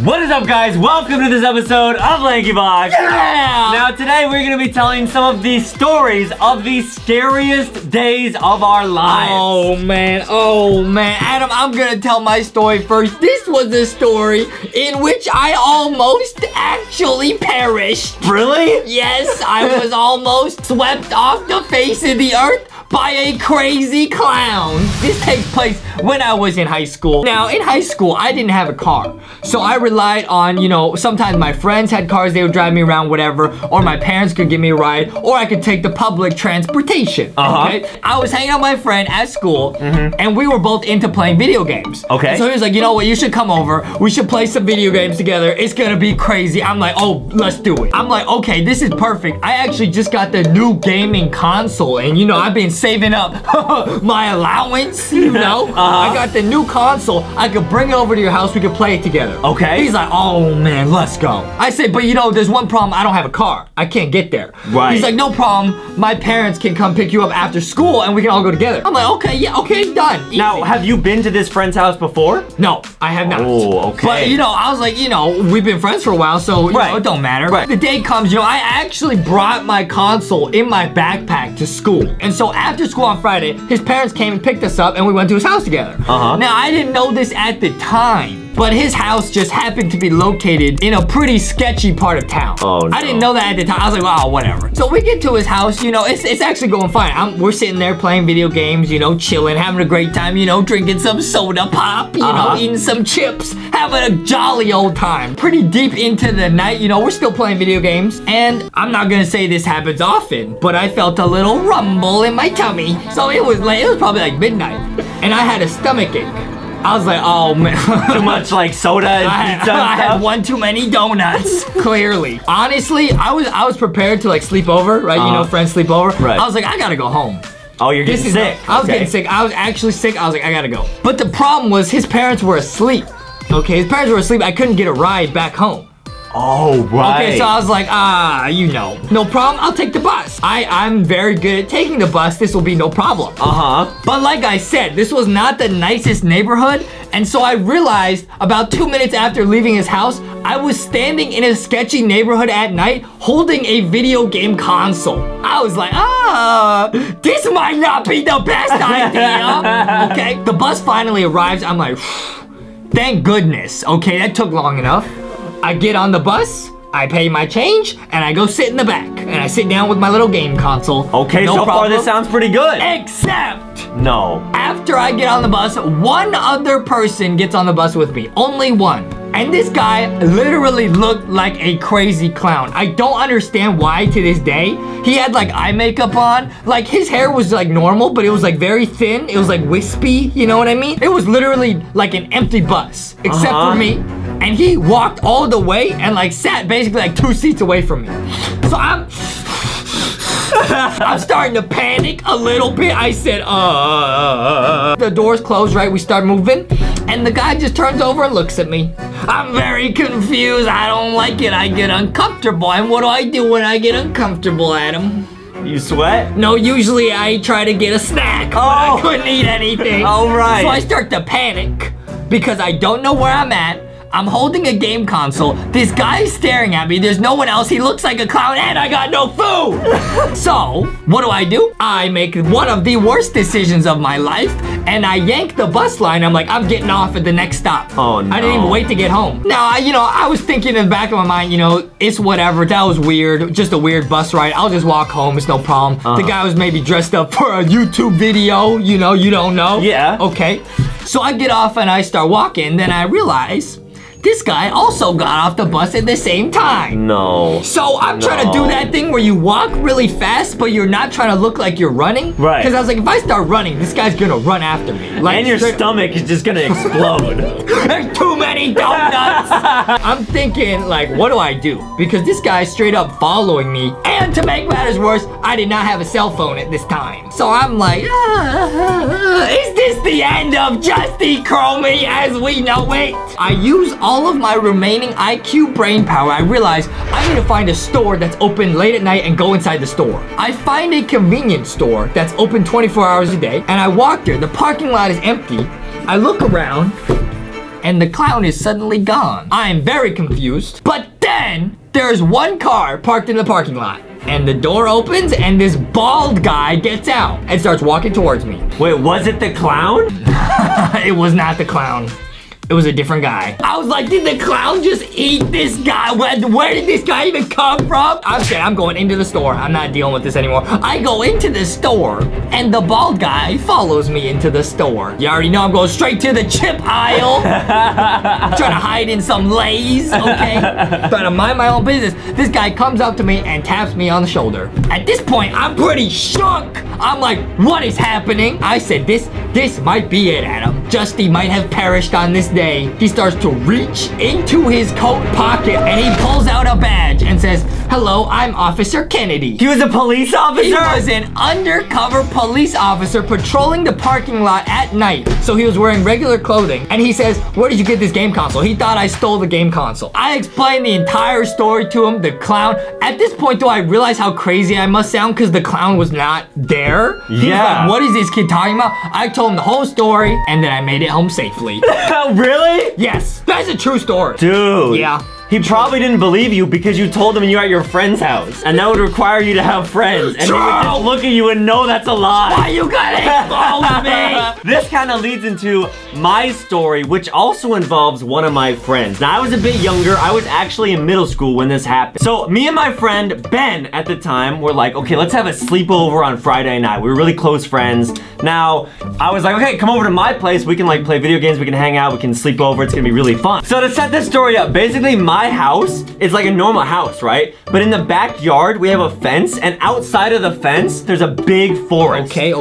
What is up, guys? Welcome to this episode of LankyBox. Yeah! Now today we're going to be telling some of the stories of the scariest days of our lives. Oh man, Adam, I'm gonna tell my story first. This was a story in which I almost actually perished. Really? Yes, I was almost swept off the face of the earth by a crazy clown. This takes place when I was in high school. Now, in high school, I didn't have a car. So I relied on, sometimes my friends had cars, they would drive me around, whatever, or my parents could give me a ride, or I could take the public transportation, okay? I was hanging out with my friend at school, and we were both into playing video games. Okay. So he was like, you know what, you should come over, we should play some video games together, it's gonna be crazy. I'm like, oh, let's do it. I'm like, okay, this is perfect. I actually just got the new gaming console, and I've been saving up my allowance, I got the new console. I could bring it over to your house. We could play it together. Okay. He's like, oh man, let's go. I said, but there's one problem. I don't have a car. I can't get there. Right. He's like, no problem. My parents can come pick you up after school and we can all go together. I'm like, okay, yeah, okay, done. Easy. Now, have you been to this friend's house before? No, I have not. Oh, okay. But, I was like, we've been friends for a while, so, it don't matter. Right. The day comes, I actually brought my console in my backpack to school. And so after school on Friday, his parents came and picked us up and we went to his house together. Now, I didn't know this at the time, but his house just happened to be located in a pretty sketchy part of town. Oh, no. I didn't know that at the time. I was like, wow, whatever. So we get to his house, it's actually going fine. We're sitting there playing video games, chilling, having a great time, drinking some soda pop, eating some chips, having a jolly old time. Pretty deep into the night, we're still playing video games. And I'm not gonna say this happens often, but I felt a little rumble in my tummy. So it was late, it was probably like midnight. And I had a stomach ache. I was like, oh man. Too much like soda and pizza and I had one too many donuts, clearly. Honestly, I was prepared to like sleep over, right? Friends sleep over. Right. I was like, I gotta go home. Oh, you're getting sick. I was getting sick. I was actually sick. I was like, I gotta go. But the problem was his parents were asleep. Okay, his parents were asleep. I couldn't get a ride back home. Oh, right. Okay, so I was like, no problem, I'll take the bus. I'm very good at taking the bus, this will be no problem. But like I said, this was not the nicest neighborhood, and so I realized about 2 minutes after leaving his house, I was standing in a sketchy neighborhood at night, holding a video game console. I was like, this might not be the best idea. Okay, the bus finally arrives, I'm like, thank goodness. Okay, that took long enough. I get on the bus, I pay my change, and I go sit in the back. And I sit down with my little game console. Okay, no so problem. far this sounds pretty good. Except, no. After I get on the bus, one other person gets on the bus with me. Only one. And this guy literally looked like a crazy clown. I don't understand why to this day. He had like eye makeup on. Like his hair was like normal, but it was like very thin. It was like wispy, you know what I mean? It was literally like an empty bus, except for me. And he walked all the way and like sat basically like 2 seats away from me. So I'm starting to panic a little bit. I said, The doors closed, right? We start moving. And the guy just turns over and looks at me. I'm very confused. I don't like it. I get uncomfortable. And what do I do when I get uncomfortable, Adam? You sweat? No, usually I try to get a snack, but I couldn't eat anything. All right. So I start to panic because I don't know where I'm at. I'm holding a game console. This guy is staring at me. There's no one else. He looks like a clown and I got no food. So, what do? I make one of the worst decisions of my life and I yank the bus line. I'm like, I'm getting off at the next stop. Oh, no. I didn't even wait to get home. Now, I was thinking in the back of my mind, it's whatever. That was weird. Just a weird bus ride. I'll just walk home. It's no problem. The guy was maybe dressed up for a YouTube video. You don't know. Yeah. Okay. So I get off and I start walking. Then I realize this guy also got off the bus at the same time. No. So I'm trying to do that thing where you walk really fast, but you're not trying to look like you're running. Right. Because I was like, if I start running, this guy's gonna run after me. Like, and your stomach is just gonna explode. There's too many donuts. I'm thinking, like, what do I do? Because this guy's straight up following me. And to make matters worse, I did not have a cell phone at this time. So I'm like, is this the end of Justy Chromie as we know it? I use all of my remaining IQ brain power. I realize I need to find a store that's open late at night and go inside the store. I find a convenience store that's open 24 hours a day and I walk there. The parking lot is empty. I look around and the clown is suddenly gone. I am very confused, but then there's one car parked in the parking lot. And the door opens and this bald guy gets out and starts walking towards me. Wait, was it the clown? It was not the clown. It was a different guy. I was like, did the clown just eat this guy? Where did this guy even come from? I'm saying I'm going into the store. I'm not dealing with this anymore. I go into the store and the bald guy follows me into the store. You already know I'm going straight to the chip aisle. Trying to hide in some Lay's, okay? Trying to mind my own business. This guy comes up to me and taps me on the shoulder. At this point, I'm pretty shook. I'm like, what is happening? I said, this might be it, Adam. Justy might have perished on this day. He starts to reach into his coat pocket and he pulls out a badge and says, hello, I'm Officer Kennedy. He was a police officer? He was an undercover police officer patrolling the parking lot at night. So he was wearing regular clothing and he says, where did you get this game console? He thought I stole the game console. I explained the entire story to him, the clown. At this point, though, I realized how crazy I must sound because the clown was not there. He was like, what is this kid talking about? I told him the whole story and then I made it home safely. Really? Yes, that's a true story. Dude. Yeah. He probably didn't believe you because you told him you were at your friend's house. And that would require you to have friends. And he would just look at you and know that's a lie. Why you gotta expose me? This kind of leads into my story, which also involves one of my friends. Now, I was a bit younger. I was actually in middle school when this happened. So me and my friend, Ben, at the time, were like, okay, let's have a sleepover on Friday night. We were really close friends. Now, I was like, okay, come over to my place. We can like play video games. We can hang out. We can sleep over. It's gonna be really fun. So to set this story up, basically my house is like a normal house, right? But in the backyard, we have a fence, and outside of the fence, there's a big forest. Okay.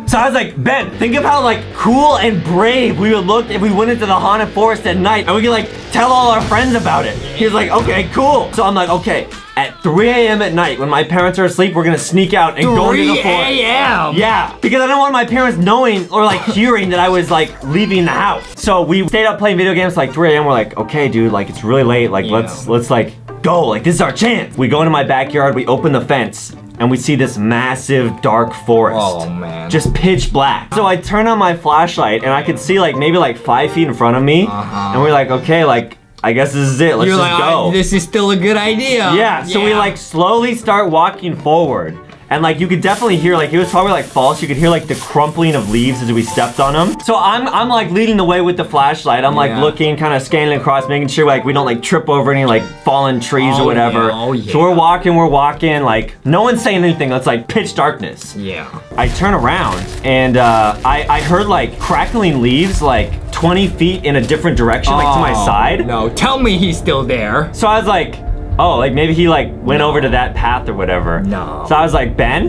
So I was like, Ben, think of how like cool and brave we would look if we went into the haunted forest at night and we could like tell all our friends about it. He was like, okay, cool. So I'm like, okay, at 3 a.m. at night, when my parents are asleep, we're gonna sneak out and go into the forest. 3 a.m.? Yeah, because I don't want my parents knowing or like hearing that I was like leaving the house. So we stayed up playing video games till like 3 a.m. We're like, okay, dude, like it's really late. Like let's like go. Like this is our chance. We go into my backyard, we open the fence, and we see this massive dark forest. Oh man. Just pitch black. So I turn on my flashlight and I could see like maybe like 5 feet in front of me. And we're like, okay, like I guess this is it. Let's just go. This is still a good idea. Yeah, so we like slowly start walking forward. And like you could definitely hear, like it was probably like false. You could hear like the crumpling of leaves as we stepped on them. So I'm like leading the way with the flashlight. I'm like looking, kind of scanning across, making sure like we don't like trip over any like fallen trees or whatever. So we're walking, like no one's saying anything. It's like pitch darkness. Yeah. I turn around and I heard like crackling leaves like 20 feet in a different direction, like to my side. No, tell me he's still there. So I was like, oh, like maybe he like went over to that path or whatever. No. So I was like, Ben?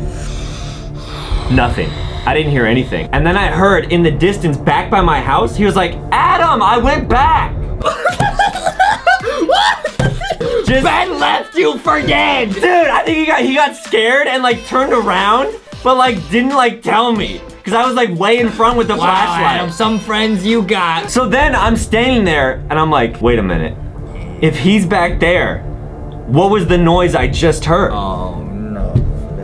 Nothing. I didn't hear anything. And then I heard in the distance back by my house, he was like, Adam, I went back. What? Ben left you for dead. Dude, I think he got scared and like turned around, but like didn't like tell me. Cause I was like way in front with the flashlight. Adam, some friends you got. So then I'm standing there and I'm like, wait a minute. If he's back there, what was the noise I just heard? Oh no.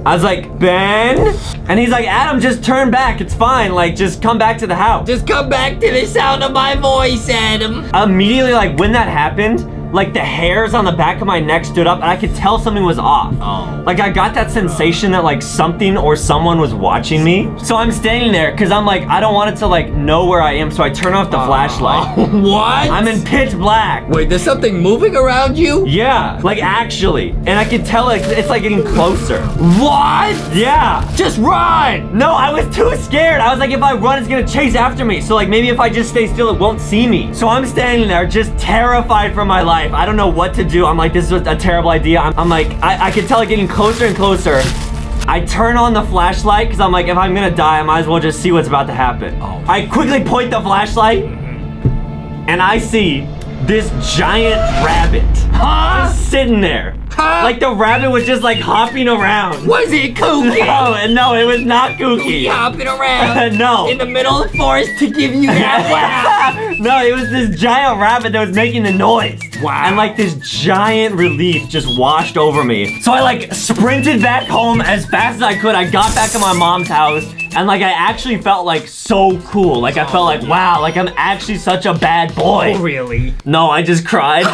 I was like, Ben? And he's like, Adam, just turn back. It's fine. Like, just come back to the house. Just come back to the sound of my voice, Adam. Immediately, like, when that happened, like, the hairs on the back of my neck stood up, and I could tell something was off. Oh. Like, I got that sensation that, like, something or someone was watching me. So I'm standing there, because I'm like, I don't want it to, like, know where I am, so I turn off the flashlight. What? I'm in pitch black. Wait, there's something moving around you? Yeah, like, actually. And I could tell it's like, getting closer. What? Yeah. Just run! No, I was too scared. I was like, if I run, it's gonna chase after me. So, like, maybe if I just stay still, it won't see me. So I'm standing there, just terrified for my life. I don't know what to do. I'm like, this is a terrible idea. I'm like, I could tell it getting closer and closer. I turn on the flashlight because I'm like, if I'm gonna die, I might as well just see what's about to happen. Oh. I quickly point the flashlight and I see this giant rabbit just sitting there. Like the rabbit was just like hopping around. Was it kooky? No, it was not kooky. Hopping around? No. In the middle of the forest to give you that laugh? No, it was this giant rabbit that was making the noise. Wow. And like this giant relief just washed over me. So I like sprinted back home as fast as I could. I got back to my mom's house and like I actually felt like so cool. Like I felt like, wow, like I'm actually such a bad boy. Oh, really? No, I just cried.